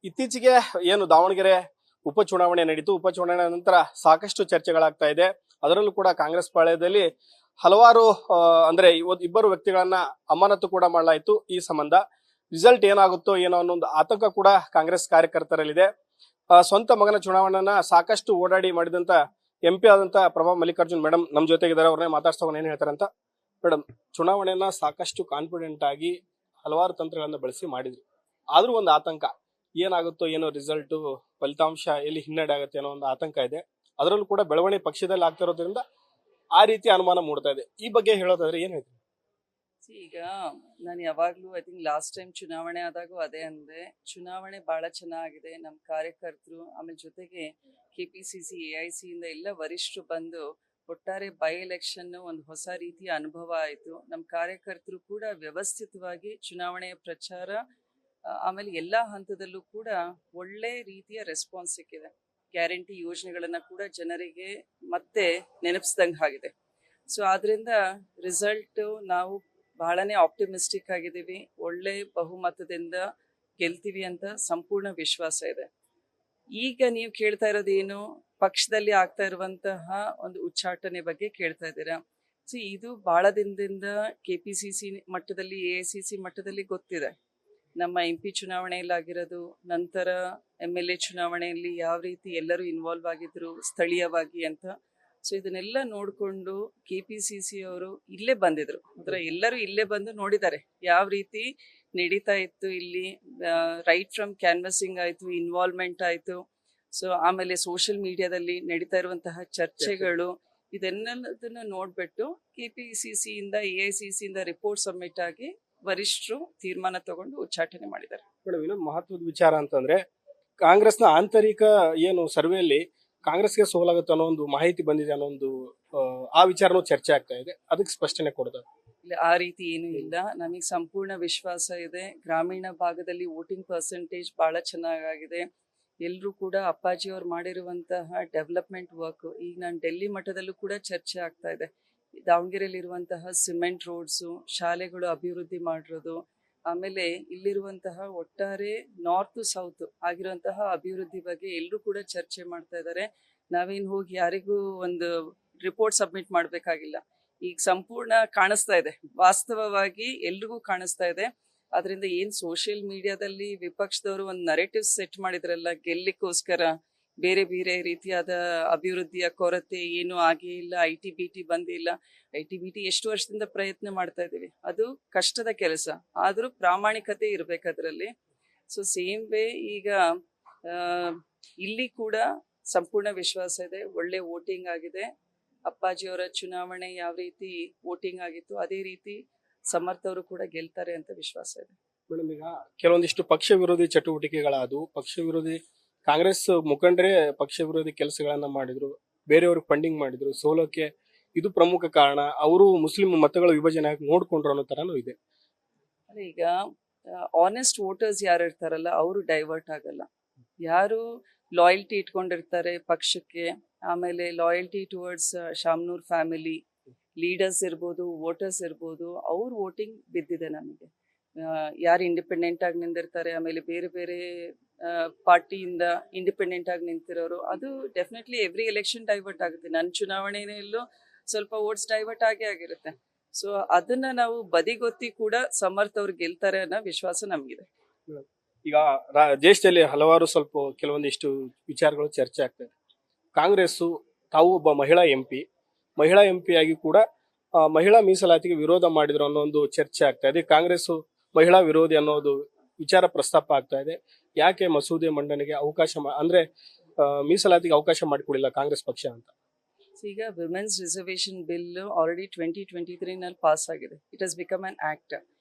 ಇತ್ತೀಚೆಗೆ ಏನು ದಾವಣಗೆರೆ ಉಪಚುನಾವಣೆ ನಡೀತು. ಉಪಚುನಾವಣೆ ನಂತರ ಸಾಕಷ್ಟು ಚರ್ಚೆಗಳಾಗ್ತಾ ಇದೆ. ಅದರಲ್ಲೂ ಕೂಡ ಕಾಂಗ್ರೆಸ್ ಪಾಳ್ಯದಲ್ಲಿ ಹಲವಾರು ಅಂದ್ರೆ ಇಬ್ಬರು ವ್ಯಕ್ತಿಗಳನ್ನ ಅಮಾನತು ಕೂಡ ಮಾಡಲಾಯಿತು. ಈ ಸಂಬಂಧ ರಿಸಲ್ಟ್ ಏನಾಗುತ್ತೋ ಏನೋ ಅನ್ನೋ ಒಂದು ಆತಂಕ ಕೂಡ ಕಾಂಗ್ರೆಸ್ ಕಾರ್ಯಕರ್ತರಲ್ಲಿದೆ. ಸ್ವಂತ ಮಗನ ಚುನಾವಣೆಯನ್ನ ಸಾಕಷ್ಟು ಓಡಾಡಿ ಮಾಡಿದಂತ MP ಆದಂತ ಪ್ರಭಾ ಮಲ್ಲಿಕಾರ್ಜುನ್ ಮೇಡಮ್ ನಮ್ ಜೊತೆಗಿದ್ದಾರೆ. ಅವ್ರನ್ನೇ ಮಾತಾಡ್ಸ್ಕೊಂಡು ಏನ್ ಹೇಳ್ತಾರಂತ. ಮೇಡಮ್, ಚುನಾವಣೆಯನ್ನ ಸಾಕಷ್ಟು ಕಾನ್ಫಿಡೆಂಟ್ ಆಗಿ ಹಲವಾರು ತಂತ್ರಗಳನ್ನ ಬಳಸಿ ಮಾಡಿದ್ರಿ. ಆದ್ರೂ ಒಂದು ಆತಂಕ, ಏನಾಗುತ್ತೋ ಏನೋ ರಿಸಲ್ಟ್ ಫಲಿತಾಂಶ ಎಲ್ಲಿ ಹಿನ್ನಡೆ ಆಗುತ್ತೆ ಅನ್ನೋ ಒಂದು ಆತಂಕ ಇದೆ. ಅದರಲ್ಲೂ ಕೂಡ ಬೆಳವಣಿಗೆ ಪಕ್ಷದಲ್ಲಿ ಆಗ್ತಿರೋದ್ರಿಂದ ಆ ರೀತಿ ಅನುಮಾನ ಮೂಡ್ತಾ ಇದೆ. ಈ ಬಗ್ಗೆ ಹೇಳೋದಾದ್ರೆ ಏನ್ ಹೇಳ್ತೀವಿ? ಈಗ ನಾನು ಯಾವಾಗ್ಲೂ ಐ ಥಿಂಕ್ ಲಾಸ್ಟ್ ಟೈಮ್ ಚುನಾವಣೆ ಆದಾಗೂ ಅದೇ ಅಂದೆ, ಚುನಾವಣೆ ಬಹಳ ಚೆನ್ನಾಗಿದೆ. ನಮ್ಮ ಕಾರ್ಯಕರ್ತರು ಆಮೇಲೆ ಜೊತೆಗೆ KPCC AIC ಇಂದ ಎಲ್ಲ ವರಿಷ್ಠರು ಬಂದು ಒಟ್ಟಾರೆ ಬೈ ಎಲೆಕ್ಷನ್ ಒಂದು ಹೊಸ ರೀತಿಯ ಅನುಭವ ಆಯಿತು. ನಮ್ಮ ಕಾರ್ಯಕರ್ತರು ಕೂಡ ವ್ಯವಸ್ಥಿತವಾಗಿ ಚುನಾವಣೆಯ ಪ್ರಚಾರ ಆಮೇಲೆ ಎಲ್ಲಾ ಹಂತದಲ್ಲೂ ಕೂಡ ಒಳ್ಳೆ ರೀತಿಯ ರೆಸ್ಪಾನ್ಸ್ ಸಿಕ್ಕಿದೆ. ಗ್ಯಾರಂಟಿ ಯೋಜನೆಗಳನ್ನ ಕೂಡ ಜನರಿಗೆ ಮತ್ತೆ ನೆನಪಿಸ್ದಂಗೆ ಆಗಿದೆ. ಸೊ ಆದ್ರಿಂದ ರಿಸಲ್ಟ್ ನಾವು ಬಹಳನೇ ಆಪ್ಟಿಮಿಸ್ಟಿಕ್ ಆಗಿದ್ದೀವಿ. ಒಳ್ಳೆ ಬಹುಮತದಿಂದ ಗೆಲ್ತೀವಿ ಅಂತ ಸಂಪೂರ್ಣ ವಿಶ್ವಾಸ ಇದೆ. ಈಗ ನೀವು ಕೇಳ್ತಾ ಇರೋದೇನು, ಪಕ್ಷದಲ್ಲಿ ಆಗ್ತಾ ಇರುವಂತಹ ಒಂದು ಉಚ್ಚಾಟನೆ ಬಗ್ಗೆ ಕೇಳ್ತಾ ಇದ್ದೀರಾ. ಸೊ ಇದು ಬಹಳ ದಿನದಿಂದ KPCC ಮಟ್ಟದಲ್ಲಿ AICC ಮಟ್ಟದಲ್ಲಿ ಗೊತ್ತಿದೆ. ನಮ್ಮ MP ಚುನಾವಣೆಯಲ್ಲಿ ಆಗಿರೋದು, ನಂತರ MLA ಚುನಾವಣೆಯಲ್ಲಿ ಯಾವ ರೀತಿ ಎಲ್ಲರೂ ಇನ್ವಾಲ್ವ್ ಆಗಿದ್ರು ಸ್ಥಳೀಯವಾಗಿ ಅಂತ. ಸೊ ಇದನ್ನೆಲ್ಲ ನೋಡಿಕೊಂಡು KPCC ಅವರು ಇಲ್ಲೇ ಬಂದಿದ್ರು. ಅಂದ್ರೆ ಎಲ್ಲರೂ ಇಲ್ಲೇ ಬಂದು ನೋಡಿದ್ದಾರೆ ಯಾವ ರೀತಿ ನಡೀತಾ ಇತ್ತು ಇಲ್ಲಿ. ರೈಟ್ ಫ್ರಮ್ ಕ್ಯಾನ್ವಸಿಂಗ್ ಆಯ್ತು, ಇನ್ವಾಲ್ವ್ಮೆಂಟ್ ಆಯ್ತು. ಸೊ ಆಮೇಲೆ ಸೋಷಿಯಲ್ ಮೀಡಿಯಾದಲ್ಲಿ ನಡೀತಾ ಇರುವಂತಹ ಚರ್ಚೆಗಳು, ಇದನ್ನೆಲ್ಲದನ್ನ ನೋಡ್ಬಿಟ್ಟು KPCC ಇಂದ AICC ಇಂದ ರಿಪೋರ್ಟ್ ಸಬ್ಮಿಟ್ ಆಗಿ ವರಿಷ್ಠರು ತೀರ್ಮಾನ ತಗೊಂಡು ಉಚ್ಚಾಟನೆ ಮಾಡಿದ್ದಾರೆ. ಮೇಡಮ್, ಇನ್ನೊಂದು ಮಹತ್ವದ ವಿಚಾರ ಅಂತಂದ್ರೆ ಕಾಂಗ್ರೆಸ್ನ ಆಂತರಿಕ ಏನು ಸರ್ವೆಯಲ್ಲಿ ಕಾಂಗ್ರೆಸ್ಗೆ ಸೋಲಾಗುತ್ತೆ ಅನ್ನೋ ಒಂದು ಮಾಹಿತಿ ಬಂದಿದೆ ಅನ್ನೋ ಒಂದು ಆ ವಿಚಾರನೂ ಚರ್ಚೆ ಆಗ್ತಾ ಇದೆ. ಅದಕ್ಕೆ ಸ್ಪಷ್ಟನೆ ಕೊಡ್ತಾರೆ. ಆ ರೀತಿ ಏನೂ ಇಲ್ಲ. ನಮಗೆ ಸಂಪೂರ್ಣ ವಿಶ್ವಾಸ ಇದೆ. ಗ್ರಾಮೀಣ ಭಾಗದಲ್ಲಿ ವೋಟಿಂಗ್ ಪರ್ಸೆಂಟೇಜ್ ಬಹಳ ಚೆನ್ನಾಗಿದೆ. ಎಲ್ಲರೂ ಕೂಡ ಅಪ್ಪಾಜಿಯವ್ರು ಮಾಡಿರುವಂತಹ ಡೆವಲಪ್ಮೆಂಟ್ ವರ್ಕ್ ಈಗ ನಾನು ಡೆಲ್ಲಿ ಮಟ್ಟದಲ್ಲೂ ಕೂಡ ಚರ್ಚೆ ಆಗ್ತಾ ಇದೆ. ದಾವಣಗೆರೆಯಲ್ಲಿರುವಂತಹ ಸಿಮೆಂಟ್ ರೋಡ್ಸು, ಶಾಲೆಗಳು ಅಭಿವೃದ್ಧಿ ಮಾಡಿರೋದು, ಆಮೇಲೆ ಇಲ್ಲಿರುವಂತಹ ಒಟ್ಟಾರೆ ನಾರ್ತ್ ಸೌತ್ ಆಗಿರುವಂತಹ ಅಭಿವೃದ್ಧಿ ಬಗ್ಗೆ ಎಲ್ಲರೂ ಕೂಡ ಚರ್ಚೆ ಮಾಡ್ತಾ ಇದ್ದಾರೆ. ನಾವೇನು ಹೋಗಿ ಯಾರಿಗೂ ಒಂದು ರಿಪೋರ್ಟ್ ಸಬ್ಮಿಟ್ ಮಾಡಬೇಕಾಗಿಲ್ಲ. ಈಗ ಸಂಪೂರ್ಣ ಕಾಣಿಸ್ತಾ ಇದೆ, ವಾಸ್ತವವಾಗಿ ಎಲ್ರಿಗೂ ಕಾಣಿಸ್ತಾ ಇದೆ. ಅದರಿಂದ ಏನು ಸೋಷಿಯಲ್ ಮೀಡಿಯಾದಲ್ಲಿ ವಿಪಕ್ಷದವರು ಒಂದು ನರೇಟಿವ್ ಸೆಟ್ ಮಾಡಿದ್ರಲ್ಲ, ಗೆಲ್ಲಿಕ್ಕೋಸ್ಕರ ಬೇರೆ ಬೇರೆ ರೀತಿಯಾದ ಅಭಿವೃದ್ಧಿಯ ಕೊರತೆ ಏನೂ ಆಗೇ ಇಲ್ಲ, IT-BT ಬಂದಿಲ್ಲ. IT-BT ಎಷ್ಟು ವರ್ಷದಿಂದ ಪ್ರಯತ್ನ ಮಾಡ್ತಾ ಇದ್ದೀವಿ. ಅದು ಕಷ್ಟದ ಕೆಲಸ, ಆದರೂ ಪ್ರಾಮಾಣಿಕತೆ ಇರಬೇಕು ಅದರಲ್ಲಿ. ಸೊ ಸೇಮ್ ವೇ ಈಗ ಇಲ್ಲಿ ಕೂಡ ಸಂಪೂರ್ಣ ವಿಶ್ವಾಸ ಇದೆ. ಒಳ್ಳೆ ವೋಟಿಂಗ್ ಆಗಿದೆ. ಅಪ್ಪಾಜಿಯವರ ಚುನಾವಣೆ ಯಾವ ರೀತಿ ವೋಟಿಂಗ್ ಆಗಿತ್ತು ಅದೇ ರೀತಿ ಸಮರ್ಥವರು ಕೂಡ ಗೆಲ್ತಾರೆ ಅಂತ ವಿಶ್ವಾಸ ಇದೆ. ಮೇಡಮ್, ಈಗ ಕೆಲವೊಂದಿಷ್ಟು ಪಕ್ಷ ವಿರೋಧಿ ಚಟುವಟಿಕೆಗಳಾದವು. ಪಕ್ಷ ವಿರೋಧಿ ಕಾಂಗ್ರೆಸ್ ಮುಖಂಡರೇ ಪಕ್ಷ ವಿರೋಧಿ ಕೆಲಸಗಳನ್ನ ಮಾಡಿದ್ರು, ಬೇರೆಯವ್ರಿಗೆ ಫಂಡಿಂಗ್ ಮಾಡಿದ್ರು. ಸೋಲೋಕೆ ಇದು ಪ್ರಮುಖ ಕಾರಣ. ಅವರು ಮುಸ್ಲಿಂ ಮತಗಳ ವಿಭಜನೆ ನೋಡ್ಕೊಂಡ್ರು ಅನ್ನೋ ತರನೂ ಇದೆ. ಈಗ ಆನೆಸ್ಟ್ ವೋಟರ್ಸ್ ಯಾರು ಇರ್ತಾರಲ್ಲ ಅವರು ಡೈವರ್ಟ್ ಆಗಲ್ಲ. ಯಾರು ಲಾಯಲ್ಟಿ ಇಟ್ಕೊಂಡಿರ್ತಾರೆ ಪಕ್ಷಕ್ಕೆ, ಆಮೇಲೆ loyalty towards Shamanur family leaders ಇರ್ಬೋದು, ವೋಟರ್ಸ್ ಇರ್ಬೋದು, ಅವ್ರ ವೋಟಿಂಗ್ ಬಿದ್ದಿದೆ ನಮಗೆ. ಯಾರು ಇಂಡಿಪೆಂಡೆಂಟ್ ಆಗಿ ನಿಂತಿರ್ತಾರೆ, ಆಮೇಲೆ ಬೇರೆ ಬೇರೆ ಪಾರ್ಟಿಯಿಂದ ಇಂಡಿಪೆಂಡೆಂಟ್ ಆಗಿ ನಿಂತಿರೋರು, ಅದು ಡೆಫಿನೆಟ್ಲಿ ಎವ್ರಿ ಎಲೆಕ್ಷನ್ ಡೈವರ್ಟ್ ಆಗುತ್ತೆ. ನನ್ನ ಚುನಾವಣೆಯಲ್ಲೂ ಸ್ವಲ್ಪ ವೋಟ್ಸ್ ಡೈವರ್ಟ್ ಆಗಿರುತ್ತೆ. ಸೊ ಅದನ್ನ ನಾವು ಬದಿಗೊತ್ತಿ ಕೂಡ ಸಮರ್ಥ ಅವ್ರು ಗೆಲ್ತಾರೆ ಅನ್ನೋ ವಿಶ್ವಾಸ ನಮಗಿದೆ. ಈಗ ದೇಶದಲ್ಲಿ ಹಲವಾರು ಕೆಲವೊಂದಿಷ್ಟು ವಿಚಾರಗಳು ಚರ್ಚೆ ಆಗ್ತದೆ. ಕಾಂಗ್ರೆಸ್ಸು ತಾವು ಒಬ್ಬ ಮಹಿಳಾ MP ಆಗಿ ಕೂಡ ಮಹಿಳಾ ಮೀಸಲಾತಿಗೆ ವಿರೋಧ ಮಾಡಿದ್ರು ಅನ್ನೋ ಒಂದು ಚರ್ಚೆ ಆಗ್ತಾ ಇದೆ. ಕಾಂಗ್ರೆಸ್ ಮಹಿಳಾ ವಿರೋಧಿ ಅನ್ನೋದು ವಿಚಾರ ಪ್ರಸ್ತಾಪ ಆಗ್ತಾ ಇದೆ. ಯಾಕೆ ಮಸೂದೆ ಮಂಡನೆಗೆ ಅವಕಾಶ ಅಂದ್ರೆ ಮೀಸಲಾತಿಗೆ ಅವಕಾಶ ಮಾಡಿಕೊಡಿಲ್ಲ ಕಾಂಗ್ರೆಸ್ ಪಕ್ಷ ಅಂತ? ಈಗ ವಿಮೆನ್ಸ್ ರಿಸರ್ವೇಶನ್ ಬಿಲ್ ಆಲ್ರೆಡಿ 2023 ನಲ್ಲಿ ಪಾಸ್ ಆಗಿದೆ. It has become an act.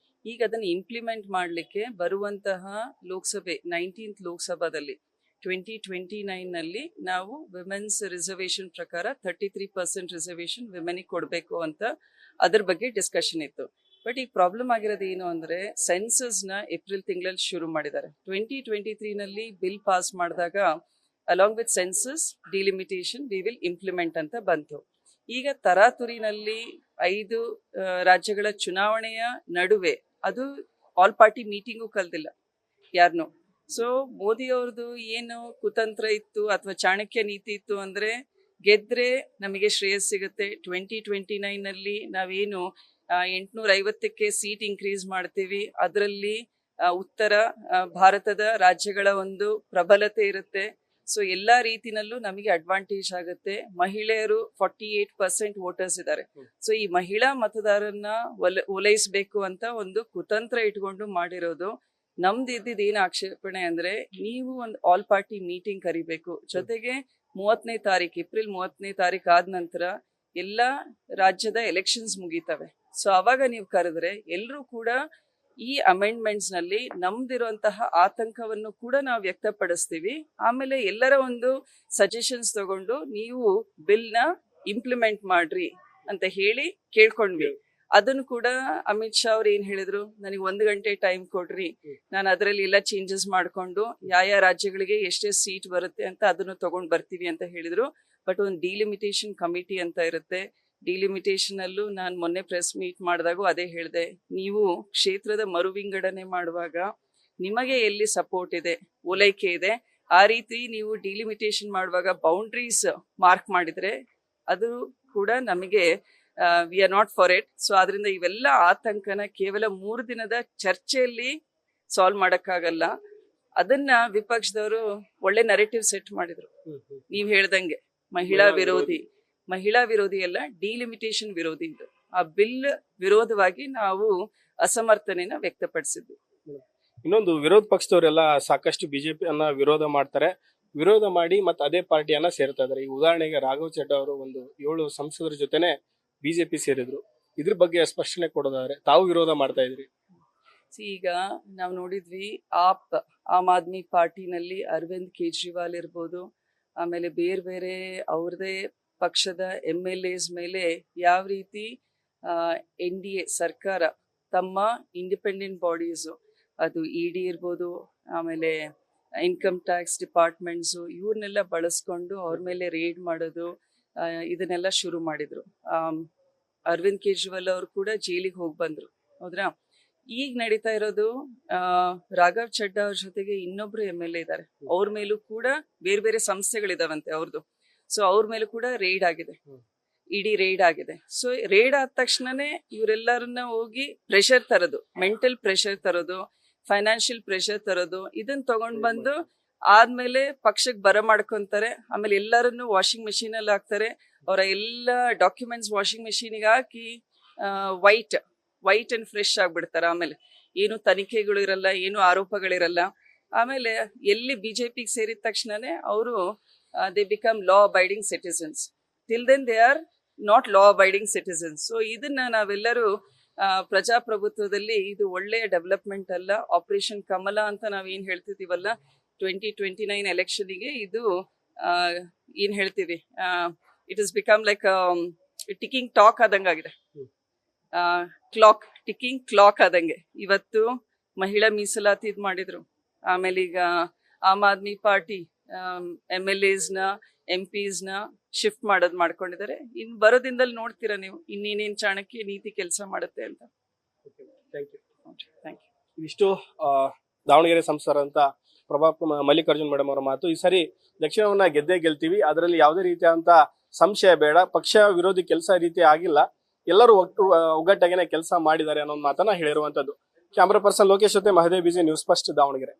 ಈಗ ಅದನ್ನು ಇಂಪ್ಲಿಮೆಂಟ್ ಮಾಡಲಿಕ್ಕೆ ಬರುವಂತಹ ಲೋಕಸಭೆ 19th ಲೋಕಸಭಾದಲ್ಲಿ 2029 ನಲ್ಲಿ ನಾವು ವಿಮೆನ್ಸ್ ರಿಸರ್ವೇಶನ್ ಪ್ರಕಾರ 33% ರಿಸರ್ವೇಶನ್ ವಿಮೆನಿಗೆ ಕೊಡಬೇಕು ಅಂತ ಅದ್ರ ಬಗ್ಗೆ ಡಿಸ್ಕಷನ್ ಇತ್ತು. ಬಟ್ ಈಗ ಪ್ರಾಬ್ಲಮ್ ಆಗಿರೋದು ಏನು ಅಂದ್ರೆ, ಸೆನ್ಸಸ್ನ ಏಪ್ರಿಲ್ ತಿಂಗಳಲ್ಲಿ ಶುರು ಮಾಡಿದ್ದಾರೆ. 2023 ನಲ್ಲಿ ಬಿಲ್ ಪಾಸ್ ಮಾಡಿದಾಗ along with census delimitation we will implement ಅಂತ ಬಂತು. ಈಗ ತರಾತುರಿನಲ್ಲಿ 5 ರಾಜ್ಯಗಳ ಚುನಾವಣೆಯ ನಡುವೆ ಅದು ಆಲ್ ಪಾರ್ಟಿ ಮೀಟಿಂಗು ಕಲ್ದಿಲ್ಲ ಯಾರನ್ನು. ಸೊ ಮೋದಿ ಅವ್ರದ್ದು ಏನು ಕುತಂತ್ರ ಇತ್ತು ಅಥವಾ ಚಾಣಕ್ಯ ನೀತಿ ಇತ್ತು ಅಂದ್ರೆ ಗೆದ್ರೆ ನಮಗೆ ಶ್ರೇಯಸ್ ಸಿಗುತ್ತೆ. 2029 ನಾವೇನು 850ಕ್ಕೆ ಸೀಟ್ ಇನ್ಕ್ರೀಸ್ ಮಾಡ್ತೀವಿ. ಅದರಲ್ಲಿ ಉತ್ತರ ಭಾರತದ ರಾಜ್ಯಗಳ ಒಂದು ಪ್ರಬಲತೆ ಇರುತ್ತೆ. ಸೊ ಎಲ್ಲಾ ರೀತಿನಲ್ಲೂ ನಮಗೆ ಅಡ್ವಾಂಟೇಜ್ ಆಗುತ್ತೆ. ಮಹಿಳೆಯರು 48% ವೋಟರ್ಸ್ ಇದ್ದಾರೆ. ಸೊ ಈ ಮಹಿಳಾ ಮತದಾರರನ್ನ ಓಲೈಸಬೇಕು ಅಂತ ಒಂದು ಕುತಂತ್ರ ಇಟ್ಕೊಂಡು ಮಾಡಿರೋದು. ನಮ್ದು ಇದ್ದಿದ್ದು ಏನ್ ಆಕ್ಷೇಪಣೆ ಅಂದ್ರೆ, ನೀವು ಒಂದು ಆಲ್ ಪಾರ್ಟಿ ಮೀಟಿಂಗ್ ಕರಿಬೇಕು. ಜೊತೆಗೆ 30ನೇ ತಾರೀಕು ಏಪ್ರಿಲ್ 30ನೇ ತಾರೀಕು ಆದ ನಂತರ ಎಲ್ಲಾ ರಾಜ್ಯದ ಎಲೆಕ್ಷನ್ಸ್ ಮುಗಿತವೆ. ಸೊ ಅವಾಗ ನೀವು ಕರೆದ್ರೆ ಎಲ್ರೂ ಕೂಡ ಈ ಅಮೆಂಡ್ಮೆಂಟ್ಸ್ ನಲ್ಲಿ ನಮ್ದಿರುವಂತಹ ಆತಂಕವನ್ನು ಕೂಡ ನಾವು ವ್ಯಕ್ತಪಡಿಸ್ತೀವಿ. ಆಮೇಲೆ ಎಲ್ಲರ ಒಂದು ಸಜೆಷನ್ಸ್ ತಗೊಂಡು ನೀವು ಬಿಲ್ ನ ಇಂಪ್ಲಿಮೆಂಟ್ ಮಾಡ್ರಿ ಅಂತ ಹೇಳಿ ಕೇಳ್ಕೊಂಡ್ವಿ. ಅದನ್ನು ಕೂಡ ಅಮಿತ್ ಶಾ ಅವ್ರು ಏನ್ ಹೇಳಿದ್ರು, ನನಗೆ 1 ಗಂಟೆ ಟೈಮ್ ಕೊಡ್ರಿ, ನಾನು ಅದರಲ್ಲಿ ಎಲ್ಲ ಚೇಂಜಸ್ ಮಾಡ್ಕೊಂಡು ಯಾವ ರಾಜ್ಯಗಳಿಗೆ ಎಷ್ಟೇ ಸೀಟ್ ಬರುತ್ತೆ ಅಂತ ಅದನ್ನು ತಗೊಂಡ್ ಬರ್ತೀವಿ ಅಂತ ಹೇಳಿದ್ರು. ಬಟ್ ಒಂದು ಡಿಲಿಮಿಟೇಷನ್ ಕಮಿಟಿ ಅಂತ ಇರುತ್ತೆ. ಡಿಲಿಮಿಟೇಷನ್ ಅಲ್ಲೂ ನಾನು ಮೊನ್ನೆ ಪ್ರೆಸ್ ಮೀಟ್ ಮಾಡಿದಾಗೂ ಅದೇ ಹೇಳಿದೆ, ನೀವು ಕ್ಷೇತ್ರದ ಮರು ವಿಂಗಡಣೆ ಮಾಡುವಾಗ ನಿಮಗೆ ಎಲ್ಲಿ ಸಪೋರ್ಟ್ ಇದೆ, ಓಲೈಕೆ ಇದೆ, ಆ ರೀತಿ ನೀವು ಡಿಲಿಮಿಟೇಷನ್ ಮಾಡುವಾಗ ಬೌಂಡ್ರೀಸ್ ಮಾರ್ಕ್ ಮಾಡಿದ್ರೆ ಅದು ಕೂಡ ನಮಗೆ we are not for it. So ಆದ್ರಿಂದ ಇವೆಲ್ಲ ಆತಂಕನ ಕೇವಲ 3 ದಿನದ ಚರ್ಚೆಯಲ್ಲಿ ಸಾಲ್ವ್ ಮಾಡಕ್ಕಾಗಲ್ಲ. ಅದನ್ನ ವಿಪಕ್ಷದವರು ಒಳ್ಳೆ ನರೇಟಿವ್ ಸೆಟ್ ಮಾಡಿದ್ರು. ನೀವ್ ಹೇಳ್ದಂಗೆ ಮಹಿಳಾ ವಿರೋಧಿ ಅಲ್ಲ, ಡಿಲಿಮಿಟೇಷನ್ ವಿರೋಧಿ ಇದು. ಆ ಬಿಲ್ ವಿರೋಧವಾಗಿ ನಾವು ಅಸಮರ್ಥನೆನ ವ್ಯಕ್ತಪಡಿಸಿದ್ವಿ. ಇನ್ನೊಂದು, ವಿರೋಧ ಪಕ್ಷದವರೆಲ್ಲ ಸಾಕಷ್ಟು ಬಿಜೆಪಿಯನ್ನ ವಿರೋಧ ಮಾಡ್ತಾರೆ. ವಿರೋಧ ಮಾಡಿ ಮತ್ತೆ ಅದೇ ಪಾರ್ಟಿಯನ್ನ ಸೇರ್ತಾ ಇದಾರೆ. ಈ ಉದಾಹರಣೆಗೆ ರಾಘವ್ ಚಡ್ಡಾ ಅವರು ಒಂದು 7 ಸಂಸದರ ಜೊತೆನೆ ಬಿಜೆಪಿ ಸೇರಿದ್ರು. ಇದ್ರ ಬಗ್ಗೆ ಸ್ಪಷ್ಟನೆ ಕೊಡೋದಾದ್ರೆ ತಾವು ವಿರೋಧ ಮಾಡ್ತಾ ಇದ್ರಿ. ಈಗ ನಾವು ನೋಡಿದ್ವಿ, ಆಮ್ ಆದ್ಮಿ ಪಾರ್ಟಿನಲ್ಲಿ ಅರವಿಂದ್ ಕೇಜ್ರಿವಾಲ್ ಇರ್ಬೋದು, ಆಮೇಲೆ ಬೇರೆ ಅವ್ರದೇ ಪಕ್ಷದ MLAs ಮೇಲೆ ಯಾವ ರೀತಿ NDA ಸರ್ಕಾರ ತಮ್ಮ ಇಂಡಿಪೆಂಡೆಂಟ್ ಬಾಡೀಸು, ಅದು ED ಇರ್ಬೋದು, ಆಮೇಲೆ ಇನ್ಕಮ್ ಟ್ಯಾಕ್ಸ್ ಡಿಪಾರ್ಟ್ಮೆಂಟ್ಸು, ಇವ್ರನ್ನೆಲ್ಲ ಬಳಸ್ಕೊಂಡು ಅವ್ರ ಮೇಲೆ ರೇಡ್ ಮಾಡೋದು, ಇದನ್ನೆಲ್ಲ ಶುರು ಮಾಡಿದ್ರು. ಅರವಿಂದ್ ಕೇಜ್ರಿವಾಲ್ ಅವರು ಕೂಡ ಜೈಲಿಗೆ ಹೋಗಿ ಬಂದ್ರು, ಹೌದ್ರಾ? ಈಗ ನಡೀತಾ ಇರೋದು ರಾಘವ್ ಚಡ್ಡಾ ಅವ್ರ ಜೊತೆಗೆ ಇನ್ನೊಬ್ರು MLA ಇದ್ದಾರೆ. ಅವ್ರ ಮೇಲೂ ಕೂಡ ಬೇರೆ ಸಂಸ್ಥೆಗಳಿದಾವಂತೆ ಅವ್ರದ್ದು. ಸೊ ಅವ್ರ ಮೇಲೂ ಕೂಡ ರೇಡ್ ಆಗಿದೆ, ED ರೇಡ್ ಆಗಿದೆ. ಸೊ ರೇಡ್ ಆದ ತಕ್ಷಣನೇ ಇವರೆಲ್ಲರನ್ನ ಹೋಗಿ ಪ್ರೆಷರ್ ತರೋದು, ಮೆಂಟಲ್ ಪ್ರೆಷರ್ ತರೋದು, ಫೈನಾನ್ಷಿಯಲ್ ಪ್ರೆಷರ್ ತರೋದು, ಇದನ್ನ ತಗೊಂಡ್ ಬಂದು ಆದ್ಮೇಲೆ ಪಕ್ಷಕ್ಕೆ ಬರ ಮಾಡ್ಕೊಂತಾರೆ. ಆಮೇಲೆ ಎಲ್ಲರನ್ನು ವಾಷಿಂಗ್ ಮೆಷಿನ್ ಅಲ್ಲಿ ಹಾಕ್ತಾರೆ. ಅವರ ಎಲ್ಲ ಡಾಕ್ಯುಮೆಂಟ್ಸ್ ವಾಷಿಂಗ್ ಮೆಷಿನ್ಗೆ ಹಾಕಿ ವೈಟ್ ಅಂಡ್ ಫ್ರೆಶ್ ಆಗ್ಬಿಡ್ತಾರೆ. ಆಮೇಲೆ ಏನು ತನಿಖೆಗಳು ಇರಲ್ಲ, ಏನು ಆರೋಪಗಳಿರಲ್ಲ. ಆಮೇಲೆ ಎಲ್ಲಿ ಬಿಜೆಪಿಗೆ ಸೇರಿದ ತಕ್ಷಣನೇ ಅವರು they become law abiding citizens. Till then they are not law abiding citizens. So ಇದನ್ನ ನಾವೆಲ್ಲರೂ ಪ್ರಜಾಪ್ರಭುತ್ವದಲ್ಲಿ ಇದು ಒಳ್ಳೆಯ ಡೆವಲಪ್ಮೆಂಟ್ ಅಲ್ಲ. ಆಪರೇಷನ್ ಕಮಲ ಅಂತ ನಾವೇನ್ ಹೇಳ್ತಿದೀವಲ್ಲ, 2029 ಎಲೆಕ್ಷನ್ಗೆ ಇದು ಏನ್ ಹೇಳ್ತೀವಿ, it is become like ticking tock ಆದಂಗಾಗಿದೆ, ಟಿಕಿಂಗ್ ಕ್ಲಾಕ್ ಆದಂಗೆ. ಇವತ್ತು ಮಹಿಳಾ ಮೀಸಲಾತಿ ಇದ್ ಮಾಡಿದ್ರು. ಆಮೇಲೆ ಈಗ ಆಮ್ ಆದ್ಮಿ ಪಾರ್ಟಿ MLAs ನ MPs ನ ಶಿಫ್ಟ್ ಮಾಡ್ಕೊಂಡಿದ್ದಾರೆ. ಇನ್ ಬರೋ ದಿನದಲ್ಲಿ ನೋಡ್ತೀರಾ ನೀವು ಇನ್ನೇನೇನ್ ಚಾಣಕ್ಯ ನೀತಿ ಕೆಲಸ ಮಾಡುತ್ತೆ ಅಂತ. Thank you. ಇಷ್ಟು ದಾವಣಗೆರೆ ಸಂಸದರಂತ ಪ್ರಭಾ ಮಲ್ಲಿಕಾರ್ಜುನ್ ಮೇಡಮ್ ಅವರ ಮಾತು. ಈ ಸರಿ ದಕ್ಷಿಣವನ್ನ ಗೆಲ್ತೀವಿ, ಅದರಲ್ಲಿ ಯಾವುದೇ ರೀತಿಯಾದಂತ ಸಂಶಯ ಬೇಡ. ಪಕ್ಷ ವಿರೋಧಿ ಕೆಲಸ ರೀತಿ ಆಗಿಲ್ಲ, ಎಲ್ಲರೂ ಒಗ್ಗಟ್ಟಾಗೇನೆ ಕೆಲಸ ಮಾಡಿದ್ದಾರೆ ಅನ್ನೋ ಮಾತನ್ನ ಹೇಳಿರುವಂತದ್ದು. ಕ್ಯಾಮ್ರಾ ಪರ್ಸನ್ ಲೋಕೇಶ್ ಜೊತೆ Mahadev BG, News First Davanagere.